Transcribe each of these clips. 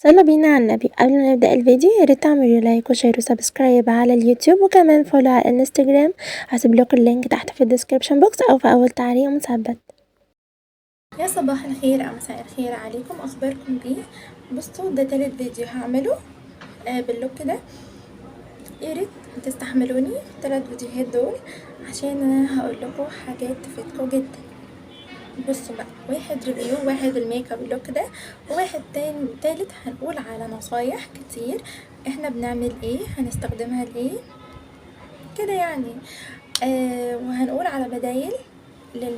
يلا بينا على النبي. قبل ما نبدأ الفيديو ياريت تعملوا لايك وشير وسبسكرايب على اليوتيوب وكمان فولو على الانستجرام. هسيب لكم اللينك تحت في الديسكريبشن بوكس او في اول تعليق مثبت. يا صباح الخير او مساء الخير عليكم، اخباركم ايه؟ بصوا ده تالت فيديو هعمله باللوك ده. يا ريت تستحملوني في 3 فيديوهات دول عشان انا هقول لكم حاجات تفيدكم جدا. بصوا بقى، واحد ريفيو، واحد الميك اب اللوك ده، وواحد تالت هنقول على نصايح كتير احنا بنعمل ايه، هنستخدمها لايه كده يعني. وهنقول على بدايل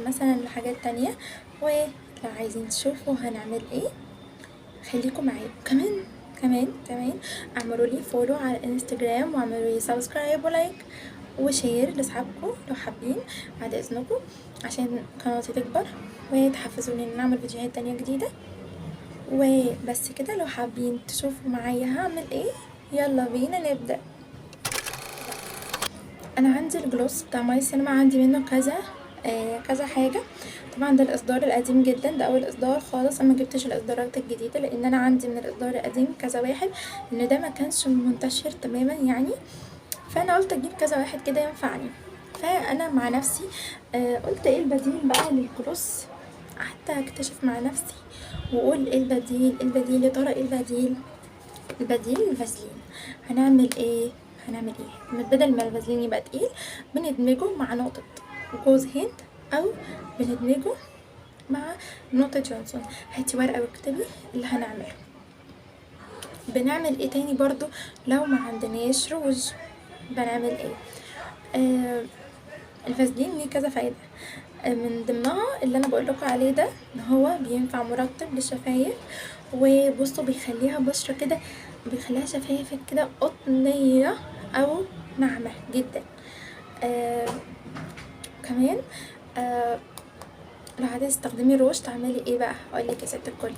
مثلا لحاجات تانية، ولو عايزين تشوفوا هنعمل ايه خليكم معايا. كمان اعملوا لي فولو على الانستجرام واعملوا لي سبسكرايب ولايك وشير لاصحابكم لو حابين بعد اذنكم، عشان قناتي تكبر وتحفزوني ان نعمل فيديوهات تانية جديدة. وبس كده، لو حابين تشوفوا معايا هعمل ايه يلا بينا نبدأ. انا عندي الجلوس بتاع ماي سينما، عندي منه كذا حاجه. طبعا ده الاصدار القديم جدا، ده اول اصدار خالص، انا ما جبتش الاصدارات الجديده لان انا عندي من الاصدار القديم كذا واحد، ان ده ما كانش منتشر تماما يعني، فانا قلت اجيب كذا واحد كده ينفعني. فانا مع نفسي قلت ايه البديل بقى للجلوس، قعدت اكتشف مع نفسي واقول ايه البديل يا ترى ايه البديل الفازلين. هنعمل ايه بدل ما الفازلين يبقى تقيل بندمجه مع نقطة جوز هند، او بندمجه مع نقطة جونسون. هاتي ورقة واكتبي اللي هنعمله. بنعمل ايه تاني برضو لو ما عندناش روج؟ بنعمل ايه؟ الفازلين ليه كذا فايدة، من ضمنها اللي انا بقول لكم عليه ده، ان هو بينفع مرطب للشفايف، وبصوا بيخليها بشرة كده، بيخليها شفايفك كده قطنية او ناعمة جدا. كمان لو عايزة تستخدمي روج تعملي ايه بقى؟ هقولك يا ست الكل،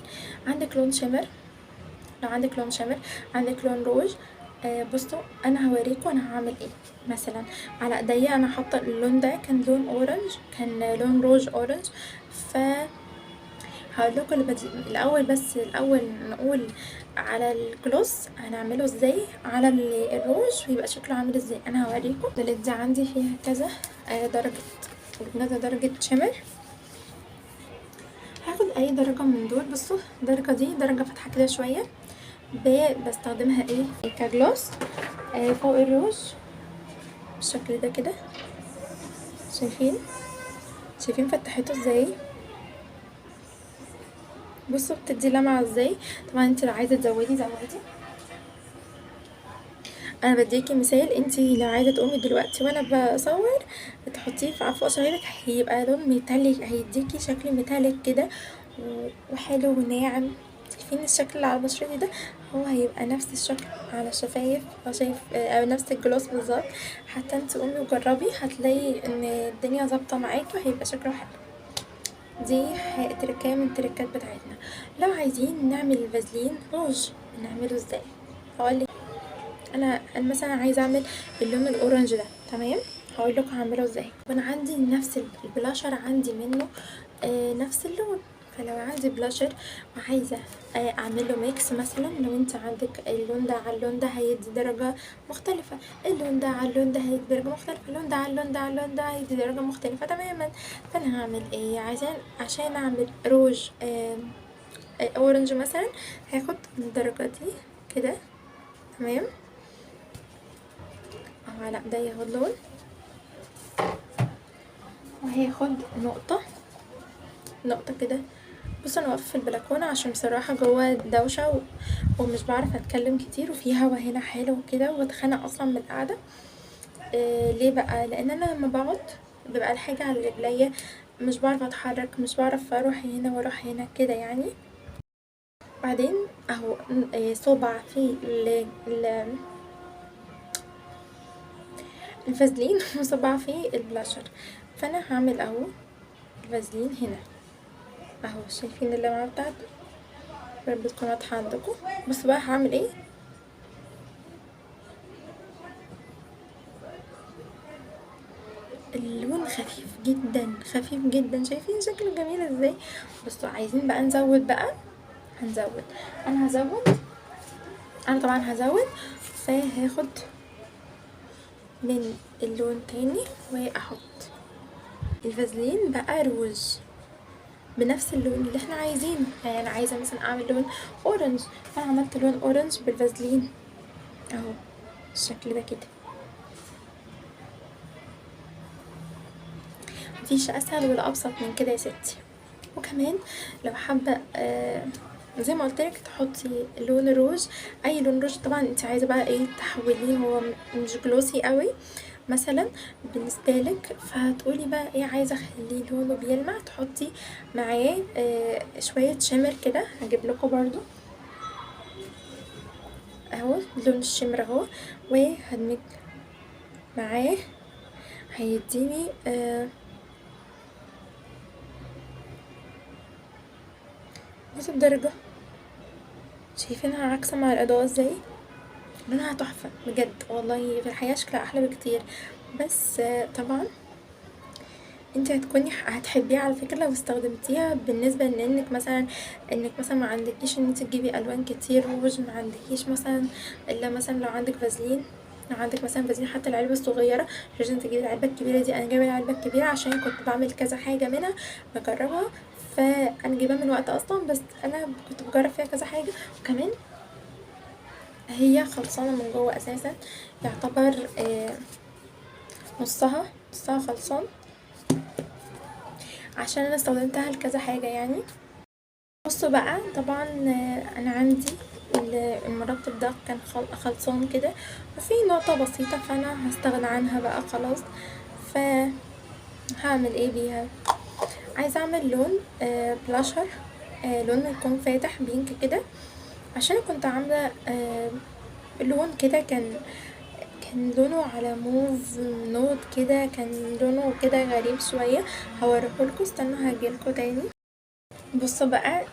عندك لون شمر، لو عندك لون شمر عندك لون روج. بصوا انا هوريكم انا هعمل ايه. مثلا على ايديا انا حاطه اللون ده كان لون اورنج، كان لون روج اورنج. ف هقول لكم الاول، بس الاول نقول على الجلوس هنعمله ازاي على الروج ويبقى شكله عامل ازاي. انا هوريكم البلد دي عندي فيها كذا درجه شمر. هاخد اي درجه من دول. بصوا الدرجه دي درجه فاتحه كده شويه، بستخدمها ايه كجلوس فوق الروج بالشكل ده كده. شايفين فتحته ازاي؟ بصوا بتدي لمعة ازاي. طبعا انت لو عايزه تزودي انا بديكي مثال، انت لو عايزه تقومي دلوقتي وانا بصور تحطيه في عفو شعرك هيبقى لون ميتاليك، هيديكي شكل ميتاليك كده وحلو وناعم. شايفين الشكل اللي على بشرتي ده؟ هو هيبقى نفس الشكل على الشفايف، او شايف او نفس الجلوس بالظبط. حتى انت قومي وجربي هتلاقي ان الدنيا ظابطه معاكي وهيبقى شكله حلو. دي تركايه من التركات بتاعتنا. لو عايزين نعمل فازلين روج نعمله ازاي؟ هقولك. انا مثلا عايزه اعمل اللون الاورنج ده، تمام؟ هقول لكم هعمله ازاي. وانا عندي نفس البلاشر عندي منه نفس اللون. فلو عندي بلاشر وعايزه اعمل له ميكس، مثلا لو انت عندك اللون ده على اللون ده هيدي درجه مختلفه، اللون ده على اللون ده هيدي درجه مختلفه، اللون ده على اللون ده على اللون ده هيدي درجه مختلفه تماما. فانا هعمل ايه عشان اعمل روج اورنج مثلا؟ هاخد الدرجه دي كده، تمام، اهو على ايديا اهو اللون، وهاخد نقطة كده. بص انا واقفة في البلكونة عشان بصراحة جوه دوشة ومش بعرف اتكلم كتير، وفي هوا هنا حلو كده، وبتخانق اصلا من القعدة. ليه بقى؟ لان انا لما بقعد بيبقى الحاجة على رجليا، مش بعرف اتحرك، مش بعرف اروح هنا واروح هنا كده يعني. بعدين اهو صبع في الفازلين وصبع في البلاشر. فانا هعمل اهو الفازلين هنا اهو، شايفين اللمعة بتاعته؟ رب تكون واضحة عندكم. بصوا بقى هعمل ايه. اللون خفيف جدا خفيف جدا، شايفين شكله جميل ازاي؟ بصوا عايزين بقى نزود بقى، انا هزود انا طبعا هزود، فهاخد من اللون تاني واحط الفازلين بقى روج بنفس اللون اللي احنا عايزينه. يعني انا عايزه مثلا اعمل لون اورنج، فانا عملت لون اورنج بالفازلين اهو بالشكل ده كده. مفيش اسهل ولا ابسط من كده يا ستي. وكمان لو حابه زي ما قلت لك تحطي لون روج، اي لون روج طبعا انت عايزه بقى ايه تحوليه، هو مش جلوسي قوي مثلا بالنسبه لك، فهتقولي بقى ايه عايزه اخليه لونه بيلمع، تحطي معاه شويه شمر كده. هجيب لكم برضو اهو لون الشمر اهو، وهدمج معاه هيديني بصوا الدرجه، شايفينها عكسه مع الاضاءه ازاي؟ لونها تحفه بجد والله، في الحقيقه شكلها احلى بكتير. بس طبعا انت هتحبيها على فكره لو استخدمتيها، بالنسبه انك مثلا ما عندكيش ان انت تجيبي الوان كتير روج، ما عندكيش مثلا الا مثلا لو عندك فازلين، لو عندك مثلا فازلين حتى العلبه الصغيره مش لازم تجيبي العلبه الكبيره دي. انا جايبه العلبه الكبيره عشان كنت بعمل كذا حاجه منها بجربها، فانا جايباها من وقت اصلا، بس انا كنت بجرب فيها كذا حاجه. وكمان هي خلصانه من جوه اساسا، يعتبر نصها خلصان، عشان انا استخدمتها لكذا حاجه يعني. بصوا بقى طبعا انا عندي المرطب ده كان خلصان كده وفي نقطة بسيطة، فانا هستغنى عنها بقى خلاص. فهعمل ايه بيها؟ عايزة اعمل لون بلاشر، لون يكون فاتح بينك كده، عشان كنت عاملة لون كده كان لونه على موف نوت كده، كان لونه كده غريب شوية. هوريهولكوا، استنوا هجيلكوا تاني. بصوا بقى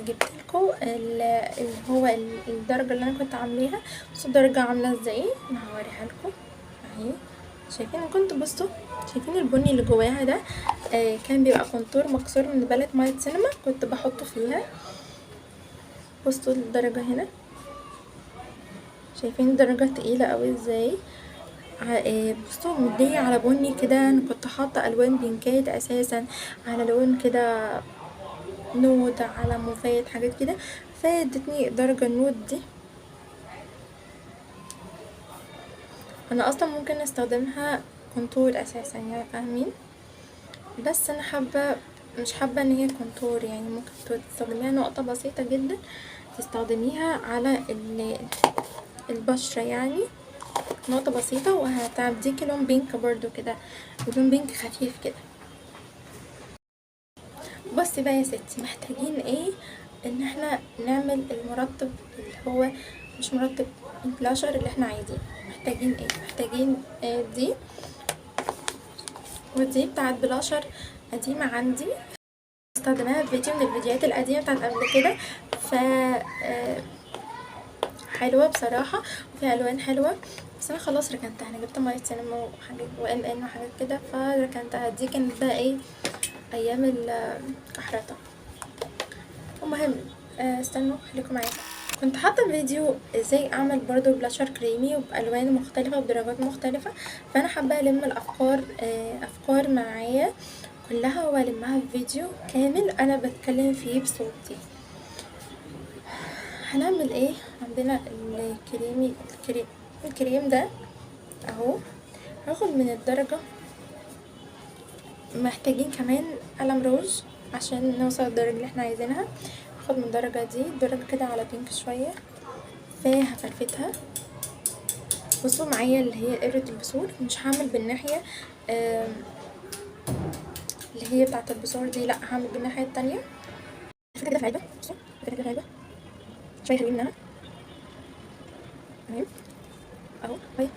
جبتلكوا اللي هو الدرجة اللي انا كنت عاملاها. بصوا الدرجة عاملة ازاي، انا هوريها لكم اهي. شايفين كنت بصوا شايفين البني اللي جواها ده كان بيبقى كونتور مكسور من باليت مايت سينما، كنت بحطه فيها. بصوا الدرجة هنا، شايفين الدرجة تقيلة اوي ازاي. بصوا مدية على بني كده، انا كنت حاطة الوان بينكات اساسا على لون كده نود، على موفات حاجات كده، فادتني الدرجة النود دي. انا اصلا ممكن استخدمها كونتور اساسا يعني فاهمين، بس انا مش حابة ان هي كونتور، يعني ممكن تستخدميها نقطة بسيطة جدا تستخدميها على البشرة، يعني نقطة بسيطة وهتديكي لون بينك برضو كده، لون بينك خفيف كده. بصي بقى يا ستي، محتاجين ايه؟ ان احنا نعمل المرطب اللي هو مش مرطب، البلاشر اللي احنا عايزينه. محتاجين ايه؟ محتاجين دي، ودي بتاعت بلاشر قديمة عندي، استخدمها في فيديو من الفيديوهات القديمة بتاعت قبل كده، ف حلوة بصراحة وفيها الوان حلوة. بس انا خلاص ركنتها، انا جبت مية سينما وحاجات وام ان وحاجات كده فركنتها. دي كانت بقى ايه ايام الكحرطة. المهم استنوا خليكم معايا. كنت حاطه فيديو ازاي اعمل برضو بلاشر كريمي وبالوان مختلفه وبدرجات مختلفه، فانا حابه الم الافكار افكار معايا كلها والمها في فيديو كامل انا بتكلم فيه بصوتي. هنعمل ايه؟ عندنا الكريم ده اهو. هاخد من الدرجه، محتاجين كمان قلم روج عشان نوصل للدرجه اللي احنا عايزينها. هاخد من الدرجه دي درجه كده على بينك شويه، فهفرفتها. بصوا معايا اللي هي قرة البثور، مش هعمل بالناحية اللي هي بتاعة البثور دي، لا هعمل بالناحية التانية. كده في علبة، بصوا كده في علبة شوية حلوين منها، تمام اهو. شوية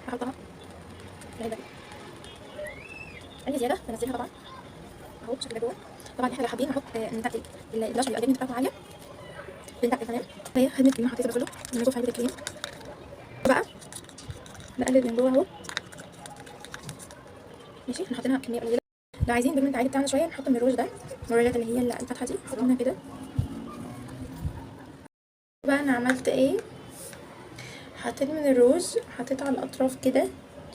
هحطها في العلبة دي، اي زيادة بنزلها طبعا اهو بالشكل ده جوه. طبعا احنا لو حابين نحط ان بتاعت البلاش بيبقى البيبي بتاعته عالية بتاعت تمام. فهي خدمة الكريم حطيتها كله من جوه في علبة الكريم بقى، بقلب من جوه اهو ماشي. احنا حاطينها كمية قليلة، لو عايزين البيجمنت عادي بتاعنا شويه نحط من الروج ده، الروجات اللي هي الفاتحه دي نحط منها كده. بقى انا عملت ايه؟ حطيت من الروج، حطيت على الاطراف كده،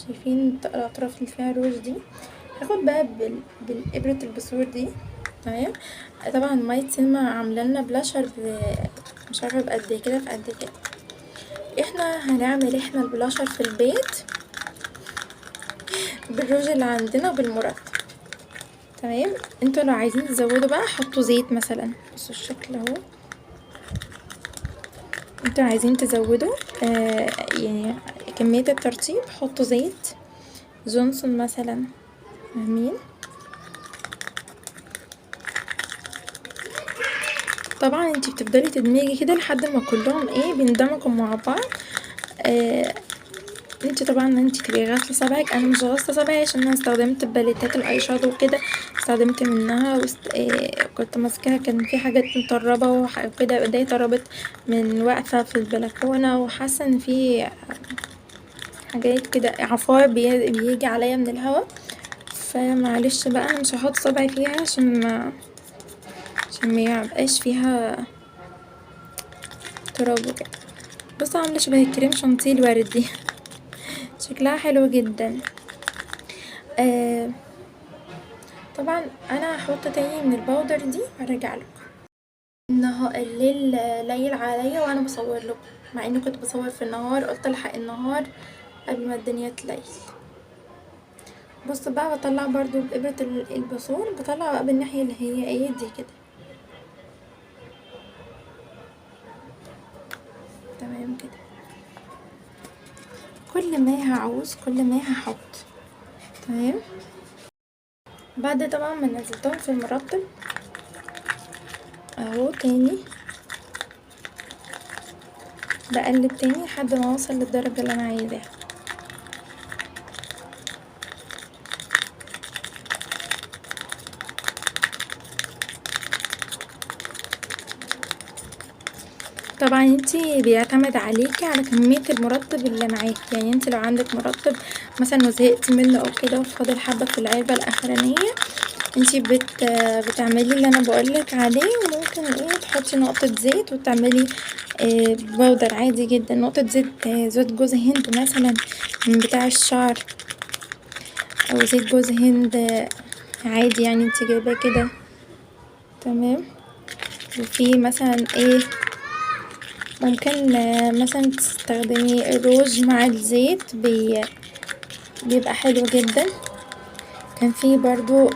شايفين الاطراف اللي فيها روج دي. هاخد بقى بالابرة البثور دي. تمام. طبعا مية سينما عاملالنا بلاشر مش عارفه بقد كده في قد كده. احنا هنعمل البلاشر في البيت بالروج اللي عندنا وبالمرطب. تمام. انتوا لو عايزين تزودوا بقى حطوا زيت مثلا، بصوا الشكل اهو. انتوا عايزين تزودوا يعني كمية الترطيب، حطوا زيت جونسون مثلا، فاهمين؟ طبعا انتي بتفضلي تدمجي كده لحد ما كلهم بيندمجوا مع بعض. انتي طبعا انتي تبقي غاسله صبعك، انا مش غاسله صبعي عشان انا استخدمت باليتات الاي شادو وكده، استخدمت منها كنت ماسكاها، كان في حاجات مطربه وكده، ايديا طربت من واقفه في البلكونه، وحاسه ان في حاجات كده عفار بيجي عليا من الهوا، فمعلش بقى انا مش هحط صبعي فيها عشان ما يبقاش فيها تراب وكده. بصوا عامله شبه الكريم شانتيه الوردي شكلها حلو جدا. طبعا انا هحط تاني من الباودر دي وهرجع لكم. الليل ليل عليا وانا بصور لكم، مع اني كنت بصور في النهار، قلت الحق النهار قبل ما الدنيا تليل. بصوا بقى بطلع برضو بإبرة البثور، بطلع بقى بالناحية اللي هي دي كده. تمام كده. كل ما هعوز كل ما هحط. تمام. بعد طبعا ما نزلتهم في المرطب اهو، تاني بقلب تاني لحد ما اوصل للدرجة اللي انا عايزاها. طبعا انتي بيعتمد عليكي على كمية المرطب اللي معاكي، يعني انتي لو عندك مرطب مثلا وزهقتي منه او كده وفاضل حبة في العلبة الاخرانية، انتي بتعملي اللي انا بقولك عليه، وممكن تحطي نقطة زيت وتعملي بودر عادي جدا، نقطة زيت جوز هند مثلا من بتاع الشعر، او زيت جوز هند عادي يعني انتي جايباه كده. تمام. وفي مثلا ممكن مثلا تستخدمي الروج مع الزيت، بيبقى حلو جدا. كان في برضو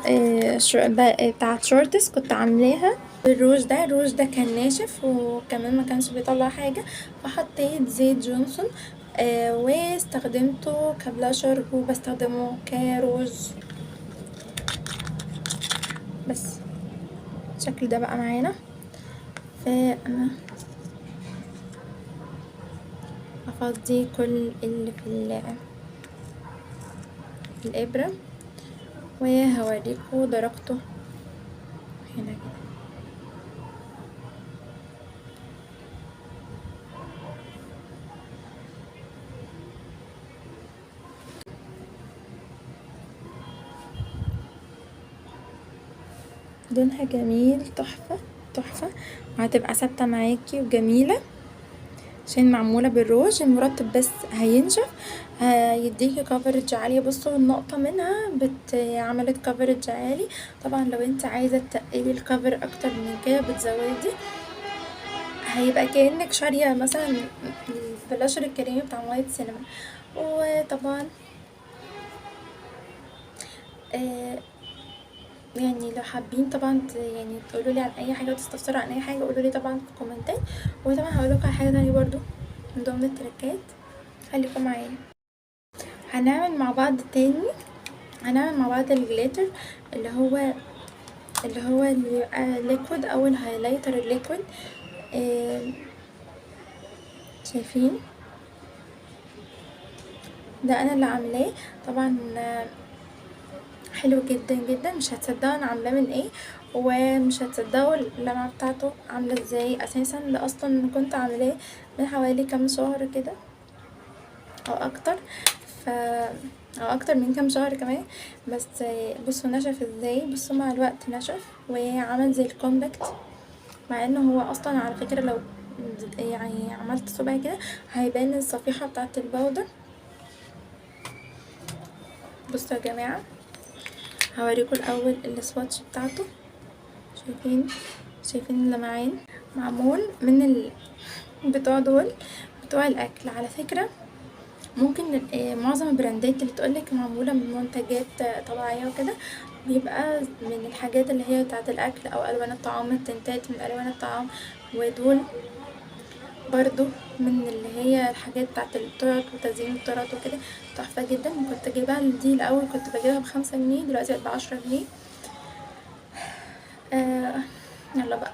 بتاعت شورتس كنت عاملاها الروج ده كان ناشف وكمان ما كانش بيطلع حاجة، فحطيت زيت جونسون واستخدمته كبلاشر وبستخدمه كروج. بس الشكل ده بقى معانا. فانا افضي كل اللي في الابرة وهوريكم درجته هنا كده. لونها جميل، تحفة تحفة، وهتبقى ثابتة معاكي وجميلة عشان معمولة بالروج. المرطب بس هينشف، هيديكي كفرج عالية. بصوا النقطة منها عملت كفرج عالي. طبعا لو انت عايزة تقلي الكفر اكتر من كده بتزودي، هيبقى كأنك شارية مثلا البلاشر الكريمي بتاع وايت سينما. وطبعا يعني لو حابين طبعا يعني تقولوا لي عن اي حاجه وتستفسروا عن اي حاجه، قولوا لي طبعا في الكومنتات. وطبعا هقول لكم على حاجه تانية برضو من ضمن التركات، خليكم معايا. هنعمل مع بعض الجليتر اللي بيبقى ليكويد او الهايلايتر الليكويد. شايفين ده انا اللي عاملاه. طبعا حلو جدا جدا، مش هتصدقوا انا عاملاه من ايه، ومش هتصدقوا اللمعة بتاعته عاملة ازاي. اساسا ده اصلا كنت عاملاه من حوالي كام شهر كده او اكتر، او اكتر من كام شهر كمان. بس بصوا نشف ازاي، بصوا مع الوقت نشف وعمل زي الكومباكت، مع انه هو اصلا على فكرة يعني عملت صبع كده هيبان الصفيحة بتاعة البودر. بصوا يا جماعة، هوريكم الاول السواتش بتاعته. شايفين اللمعان؟ معمول من بتوع دول بتوع الاكل على فكرة. ممكن معظم البراندات اللي تقولك معمولة من منتجات طبيعية وكده بيبقى من الحاجات اللي هي بتاعة الاكل او الوان الطعام، التنتات من الوان الطعام، ودول برضو من اللي هي الحاجات بتاعة التورت وتزيين التورت وكده، تحفة جدا. كنت جايبها دي الاول كنت بجيبها ب5 جنيه، دلوقتي بقت ب10 جنيه. يلا بقى،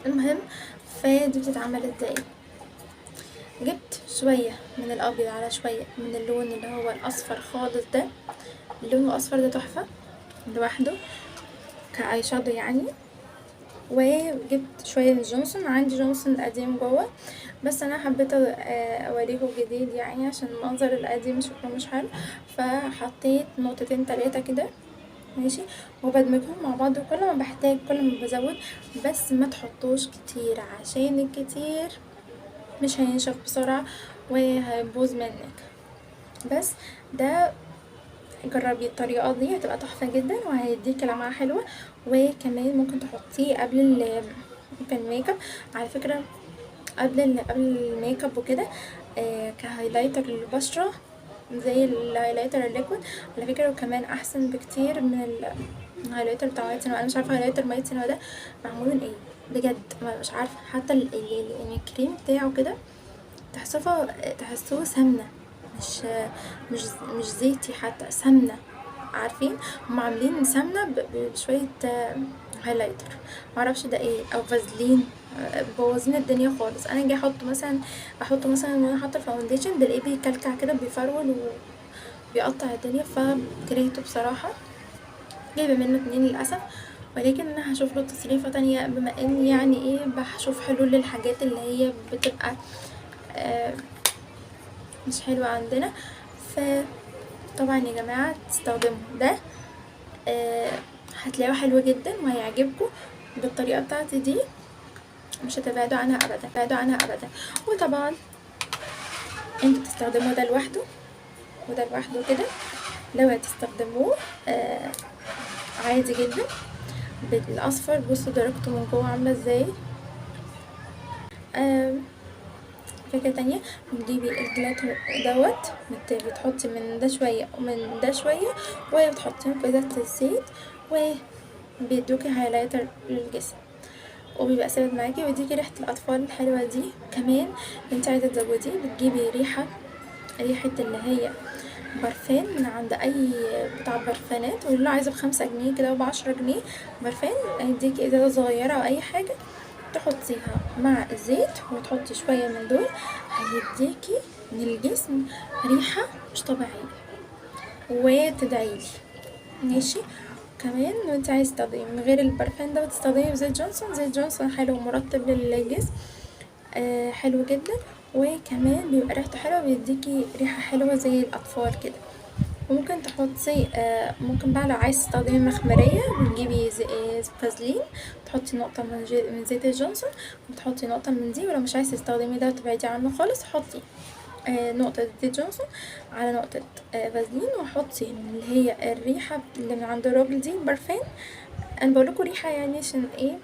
المهم فدي بتتعمل ازاي. جبت شوية من الابيض على شوية من اللون اللي هو الاصفر خالص ده، اللون الاصفر ده تحفة لوحده كاي شادو يعني. وجبت شوية من جونسون، عندي جونسون القديم جوه بس انا حبيت اوريكم جديد يعني عشان المنظر القديم شكله مش حلو، فحطيت نقطتين 3 كده ماشي، وبدمجهم مع بعض. وكل ما بحتاج كل ما بزود، بس ما تحطوش كتير عشان الكتير مش هينشف بسرعة وهيبوظ منك. بس ده جربي الطريقة دي هتبقى تحفة جدا وهيديك لمعة حلوة. وكمان ممكن تحطيه قبل الميك اب على فكرة، قبل الميك اب وكده كهايلايتر للبشرة زي الهايلايتر الليكويد على فكرة، وكمان احسن بكتير من الهايلايتر بتاع مية سنوى. انا مش عارفة هايلايتر مية سنوى ده معمول من ايه بجد، مش عارفة. حتى يعني الكريم بتاعه كده تحسوه سمنة، مش مش مش زيتي، حتى سمنة. عارفين هم عاملين سمنة بشوية هايلايتر، معرفش ده ايه، او فازلين، بوظين الدنيا خالص. انا اجي احطه مثلا وانا حاطه الفاونديشن بلاقيه بيكلكع كده بيفرول وبيقطع الدنيا، فكرهته بصراحه. جايبه منه 2 للاسف، ولكن انا هشوف له تصريفه تانية بما اني يعني ايه بشوف حلول للحاجات اللي هي بتبقى مش حلوة عندنا. فطبعا يا جماعة تستخدموا ده هتلاقوه حلو جدا وهيعجبكم بالطريقة بتاعتي دي، مش هتبعدوا عنها ابدا. وطبعا انتوا تستخدموا ده لوحده وده لوحده كده، لو هتستخدموه عادي جدا بالاصفر. بصوا درجته من جوه عامله ازاي. فكرة تانية، بتجيبي الجلاتر دوت بتحطي من ده شوية ومن ده شوية وبتحطيهم في ازازة الزيت وبيدوكي هايلايتر للجسم وبيبقى ثابت معاكي ويديكي ريحة الأطفال الحلوة دي. كمان انت عايزة تزوديه بتجيبي ريحة اللي هي برفان من عند اي بتاع برفانات، واللي عايزة ب5 جنيه كده و10 جنيه برفان، هيديكي ازازة صغيرة او اي حاجة تحطيها مع الزيت وتحطي شوية من دول، هيديكي للجسم ريحة مش طبيعية وتدعيلي ماشي. كمان لو انت عايز تستخدمي من غير البرفان ده وتستخدمي زيت جونسون حلو مرطب للجسم حلو جدا، وكمان بيبقى ريحته حلوة بيديكي ريحة حلوة زي الأطفال كده. وممكن تحطي ممكن بقى لو عايز تستخدمي مخمرية بتجيبي فازلين تحطي نقطة من زيت الجونسون وتحطي نقطة من دي، ولو مش عايز تستخدمي ده وتبعدي عنه خالص حطي نقطة زيت جونسون على نقطة فازلين، وحطي اللي هي الريحة اللي من عند الراجل دي برفان. انا بقولكوا ريحة يعني عشان ايه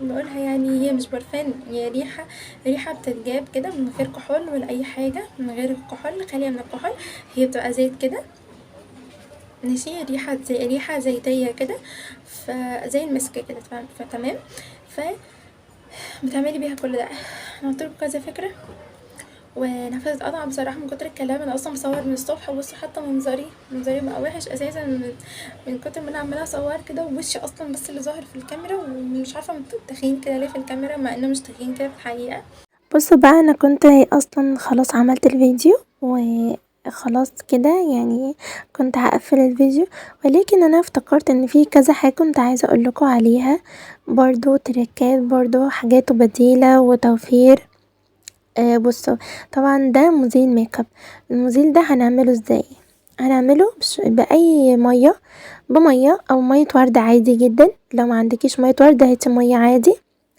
بقولها، يعني هي مش برفان، هي ريحة بتتجاب كده من غير كحول ولا اي حاجة، من غير الكحول، خالية من الكحول، هي بتبقى زيت كده ماشي، ريحة زيتية كده زي المسك كده فتمام. بتعملي بيها كل ده. انا قلتلكوا كذا فكرة ونفسي اتقطع بصراحة من كتر الكلام. انا اصلا بصور من الصبح، وبصوا حتى منظري بقى وحش اساسا من كتر ما انا عمالة اصور كده، ووشي اصلا بس اللي ظاهر في الكاميرا، ومش عارفة تخين كده ليه في الكاميرا مع انه مش تخين كده في الحقيقة. بصوا بقى، انا كنت اصلا خلاص عملت الفيديو وخلاص كده يعني كنت هقفل الفيديو، ولكن انا افتكرت ان في كذا حاجة كنت عايزة اقول لكم عليها برضو، تريكات برضو، حاجات بديلة وتوفير. بصوا، طبعا ده مزيل ميك اب. المزيل ده هنعمله ازاي؟ هنعمله باي بميه او ميه ورد عادي جدا. لو ما عندكيش ميه ورد هاتي ميه عادي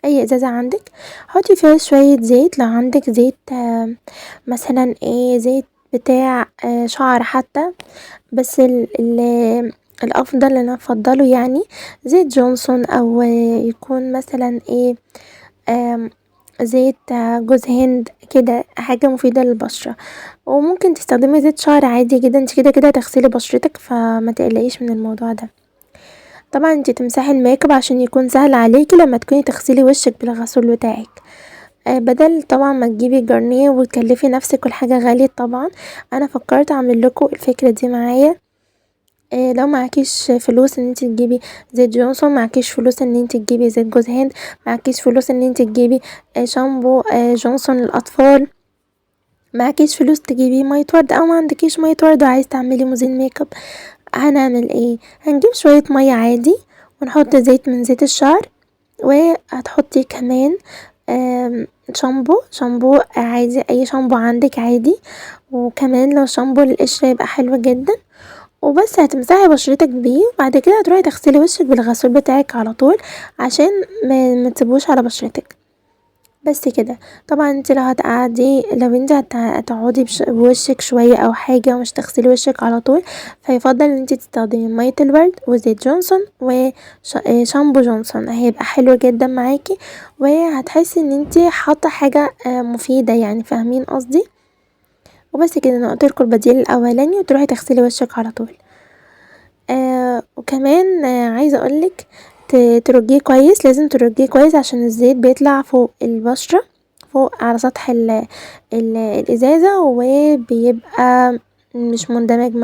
اي ازازة عندك، حطي فيها شوية زيت، لو عندك زيت مثلا زيت بتاع شعر حتى، بس الافضل اللي انا افضله يعني زيت جونسون، او يكون مثلا آم، زيت جوز هند كده، حاجة مفيدة للبشرة. وممكن تستخدمي زيت شعر عادي جدا، انت كده كده هتغسلي بشرتك فما تقلقيش من الموضوع ده. طبعا انت تمسحي الميك اب عشان يكون سهل عليكي لما تكوني تغسلي وشك بالغسول بتاعك، بدل طبعا ما تجيبي جرنيه وتكلفي نفسك والحاجة غالية. طبعا انا فكرت اعمل لكم الفكرة دي معايا. لو معكيش فلوس ان انت تجيبي زيت جونسون، معكيش فلوس ان انت تجيبي زيت جوز هند، معكيش فلوس ان انت تجيبي شامبو جونسون للاطفال، معكيش فلوس تجيبي مية ورد، او ما عندكيش مية ورد وعايز تعملي مزيل ميك اب، هنعمل هنجيب شوية مية عادي ونحط زيت من زيت الشعر، وهتحطي كمان شامبو عادي، اي شامبو عندك عادي، وكمان لو شامبو للقشرة يبقى حلو جدا، وبس هتمسحي بشرتك بيه. وبعد كده هتروحي تغسلي وشك بالغسول بتاعك على طول عشان ما تسيبوش على بشرتك، بس كده. طبعا انت لو هتقعدي، لو انت هتقعدي بوشك شوية او حاجة ومش تغسلي وشك على طول، فيفضل ان انت تستخدمي مية الورد وزيت جونسون وشامبو جونسون، هيبقى حلو جدا معاكي، وهتحسي ان انت حاطة حاجة مفيدة، يعني فاهمين قصدي. وبس كده، انا قلتلكوا البديل الاولاني، وتروحي تغسلي وشك على طول. وكمان عايزة اقولك ترجيه كويس، لازم ترجيه كويس عشان الزيت بيطلع فوق البشرة، فوق على سطح الازازة، وبيبقى مش مندمج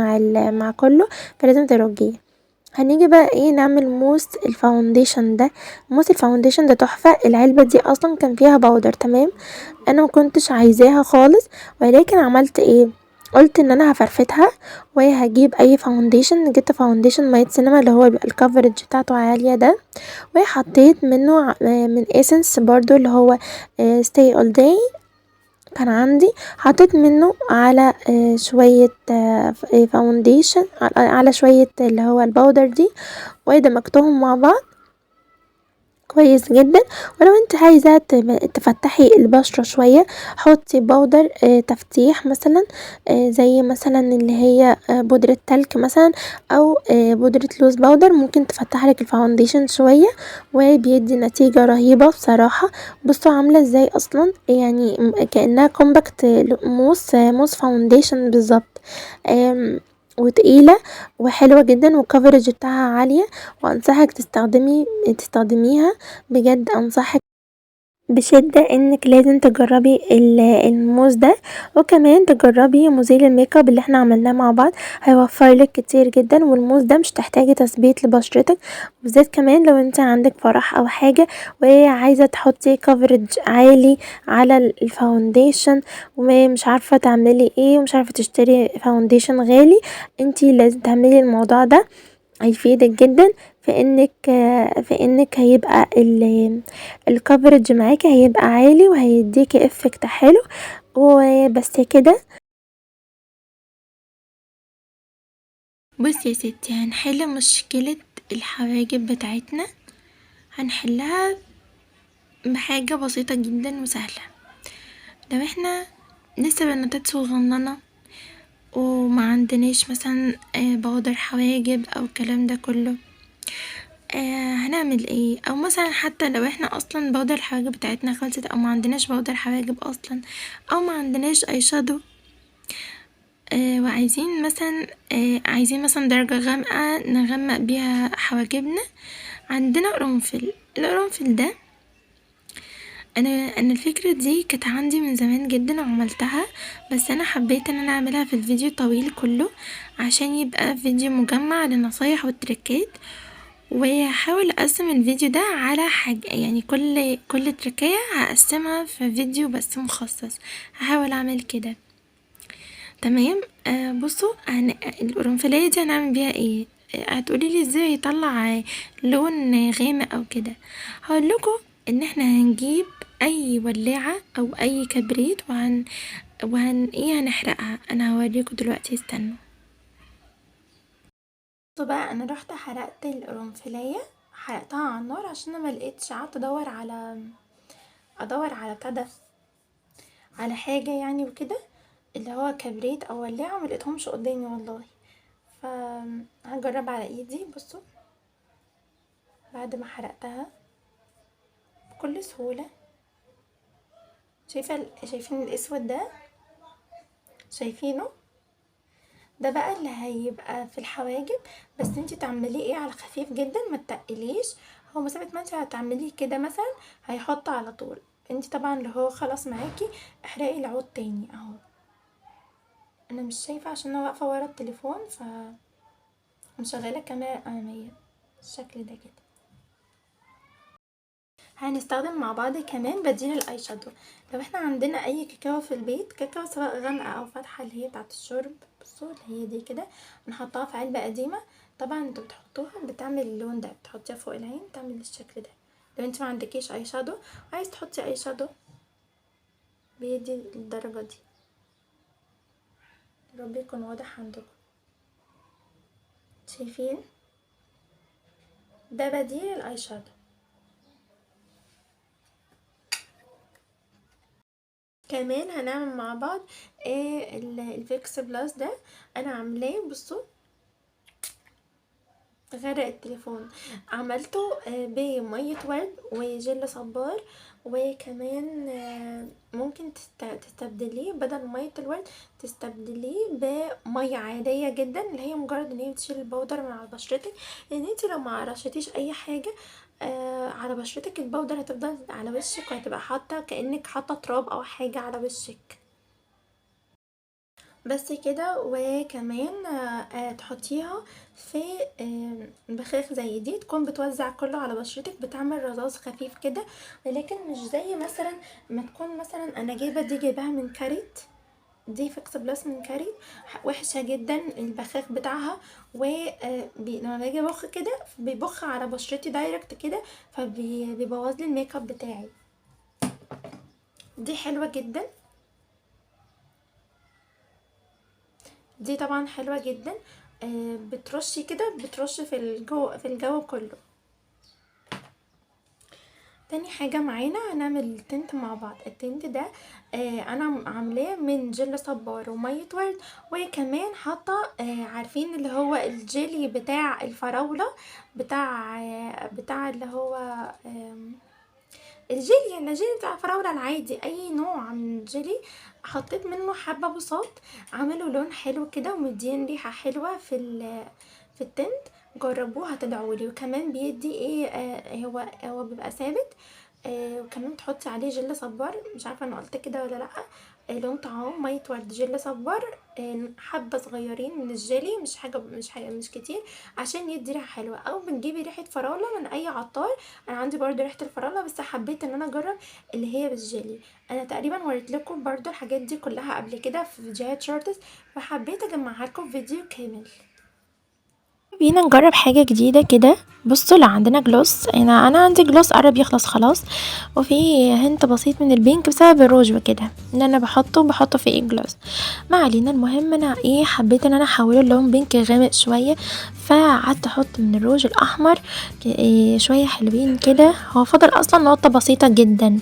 مع كله، فلازم ترجيه. هنيجي بقى نعمل موس الفاونديشن ده. موس الفاونديشن ده تحفة. العلبة دي اصلا كان فيها باودر، تمام، انا مكنتش عايزاها خالص، ولكن عملت قلت ان انا هفرفتها وهجيب اي فاونديشن. جبت فاونديشن مايت سينما اللي هو بيبقى الكفرج بتاعته عالية ده، وحطيت منه من ايسنس برضو اللي هو stay all day كان عندي، حطيت منه على شوية فاونديشن، على شوية اللي هو الباودر دي، ودمجتهم مع بعض كويس جدا. ولو انت عايزة تفتحي البشرة شوية، حطي باودر تفتيح مثلا، زي مثلا اللي هي بودرة تلك مثلا، او بودرة لوز باودر، ممكن تفتح لك الفاونديشن شوية، وبيدي نتيجة رهيبة بصراحة. بصوا عاملة ازاي اصلا، يعني كأنها كومباكت موس فاونديشن بالظبط، وتقيلة وحلوة جدا، والكفرج بتاعها عالية، وانصحك تستخدميها بجد. انصحك بشدة انك لازم تجربي الموز ده، وكمان تجربي مزيل الميك اب اللي احنا عملناه مع بعض، هيوفر لك كتير جدا. والموز ده مش تحتاجي تثبيت لبشرتك، بالذات كمان لو انت عندك فرح او حاجة وعايزة تحطي كفرج عالي على الفاونديشن، ومش عارفة تعملي ومش عارفة تشتري فاونديشن غالي، انتي لازم تعملي الموضوع ده، هيفيدك جدا في انك هيبقى الكفرج معاكي هيبقى عالي، وهيديكي افكت حلو. وبس كده. بصي يا ستي، هنحل مشكلة الحواجب بتاعتنا، هنحلها بحاجة بسيطة جدا وسهلة. لو احنا لسه بنوتات صغننة وما عندناش مثلا بودر حواجب او الكلام ده كله، هنعمل او مثلا حتى لو احنا اصلا بودر الحواجب بتاعتنا خلصت، او ما عندناش بودر حواجب اصلا، او ما عندناش اي شادو، وعايزين مثلا عايزين مثلا درجة غامقة نغمق بيها حواجبنا، عندنا قرنفل. القرنفل ده انا الفكرة دي كانت عندي من زمان جدا وعملتها، بس انا حبيت ان انا اعملها في الفيديو طويل كله عشان يبقى فيديو مجمع للنصايح والتركات. وهحاول اقسم الفيديو ده على حاجة، يعني كل تركية هقسمها في فيديو بس مخصص، هحاول اعمل كده. تمام. بصوا القرنفلية دي هنعمل بيها هتقوليلي ازاي يطلع لون غامق او كده. هقول لكم ان احنا هنجيب اي ولاعة او اي كبريت، وهن هنحرقها. انا هوريكم دلوقتي، استنوا. بقى انا رحت حرقت القرنفلية، حرقتها على النار عشان انا ملقتش، قعدت ادور على بتاع ده، على حاجه يعني وكده اللي هو كبريت او ولاعه، ملقتهمش قدامي والله. ف هجرب على ايدي. بصوا بعد ما حرقتها بكل سهوله، شايفين الاسود ده؟ شايفينه؟ ده بقى اللي هيبقى في الحواجب. بس انتي تعمليه ايه على خفيف جدا، ما تقليش. هو مسافه ما انتي هتعمليه كده مثلا هيحط على طول. انتي طبعا اللي هو خلاص معاكي، احرقي العود تاني اهو. انا مش شايفه عشان انا واقفه ورا التليفون، ف مشغله كاميرا اماميه بالشكل ده كده. هنستخدم مع بعض كمان بديل الاي شادو. لو احنا عندنا اي كاكاو في البيت، كاكاو سواء غامقه او فاتحه اللي هي بتاعه الشرب، بصوا اللي هي دي كده، نحطها في علبه قديمه. طبعا انتوا بتحطوها بتعمل اللون ده، بتحطيها فوق العين تعمل الشكل ده. لو انت ما عندكيش اي شادو، عايز تحطي اي شادو بيدي الدرجه دي. ربي يكون واضح عندكم. شايفين؟ ده بديل الاي شادو. كمان هنعمل مع بعض ايه الفيكس بلاس ده. انا عاملاه، بصوا غرق التليفون. عملته بمية ورد وجل صبار، وكمان ممكن تستبدليه بدل مية الورد، تستبدليه بمية عادية جدا اللي هي مجرد ان هي بتشيل البودر من على بشرتك. لان انتي لو ما رشتيش اي حاجة على بشرتك، البودر هتفضل على وشك وهتبقى حاطة كأنك حاطة تراب او حاجة على وشك. بس كده. وكمان تحطيها في بخاخ زي دي، تكون بتوزع كله على بشرتك، بتعمل رذاذ خفيف كده. ولكن مش زي مثلا ما تكون مثلا انا جايباها من كاريت، دي فيكس بلس من كاريت، وحشه جدا البخاخ بتاعها. و لما باجي ابخ كده بيبخ على بشرتي دايركت كده، فبيبوظ لي الميك اب بتاعي. دي حلوه جدا، دي طبعا حلوة جدا. بترشي كده، بترش في الجو كله. تاني حاجة معانا هنعمل التنت مع بعض. التنت ده انا عاملاه من جل صبار ومية ورد، وكمان حاطة عارفين اللي هو الجيلي بتاع الفراولة، بتاع اللي هو الجيلي بتاع الفراولة العادي، اي نوع من الجيلي. حطيت منه حبة بساط، عملوا لون حلو كده ومدين ريحة حلوة في التنت. جربوه هتدعولي. وكمان بيدي ايه هو بيبقى ثابت. وكمان تحطي عليه جل صبار، مش عارفه انا قلت كده ولا لا. لون طعام ميه ورد جل صبار، حبه صغيرين من الجيلي، مش كتير، عشان يدي ريحه حلوه. او بنجيبي ريحه فراوله من اي عطار. انا عندي برضو ريحه الفراوله، بس حبيت ان انا اجرب اللي هي بالجيلي. انا تقريبا وريت لكم برضو الحاجات دي كلها قبل كده في فيديوهات شورتس، فحبيت اجمعها لكم في فيديو كامل. بينا نجرب حاجة جديدة كده. بصوا، لو عندنا جلوس، انا عندي جلوس قرب يخلص خلاص، وفي هنت بسيط من البينك بسبب الروج وكده ان انا بحطه في جلوس. ما علينا. المهم انا حبيت ان انا احوله لون بينك غامق شويه، فقعدت احط من الروج الاحمر شويه حلوين كده. هو فضل اصلا نقطه بسيطه جدا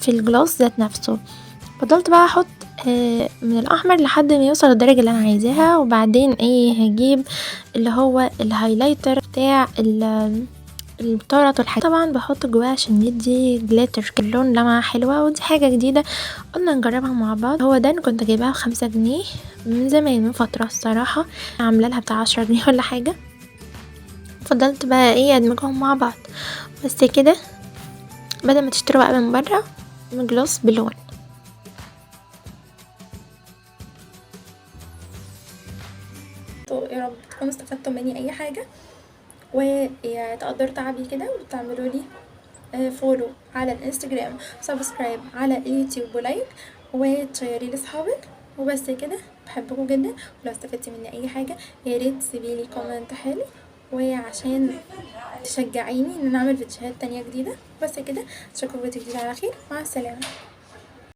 في الجلوس ذات نفسه. فضلت بقى احط من الاحمر لحد ما يوصل الدرجه اللي انا عايزاها. وبعدين هجيب اللي هو الهايلايتر بتاع البطارة والحاجات، طبعا بحط جواه عشان يدي جليتر اللون لمعة حلوة. ودي حاجة جديدة قلنا نجربها مع بعض. هو ده انا كنت جايباها ب5 جنيه من زمان، من فترة الصراحة، عاملة لها بتاع 10 جنيه ولا حاجة. فضلت بقى ادمجهم مع بعض. بس كده، بدل ما تشتروا بقى من بره جلوس بلون. يا رب تكونوا استفدتوا مني اي حاجه، وتقدروا تعبي كده وتعملوا لي فولو على الانستجرام، سبسكرايب على اليوتيوب، ولايك، وتشيري لاصحابك. وبس كده. بحبكم جدا. ولو استفدتي مني اي حاجه يا ريت تسيبيلي كومنت حلو، وعشان تشجعيني ان انا اعمل فيديوهات تانية جديده. بس كده، اشوفكم فيديو جديد على خير. مع السلامه.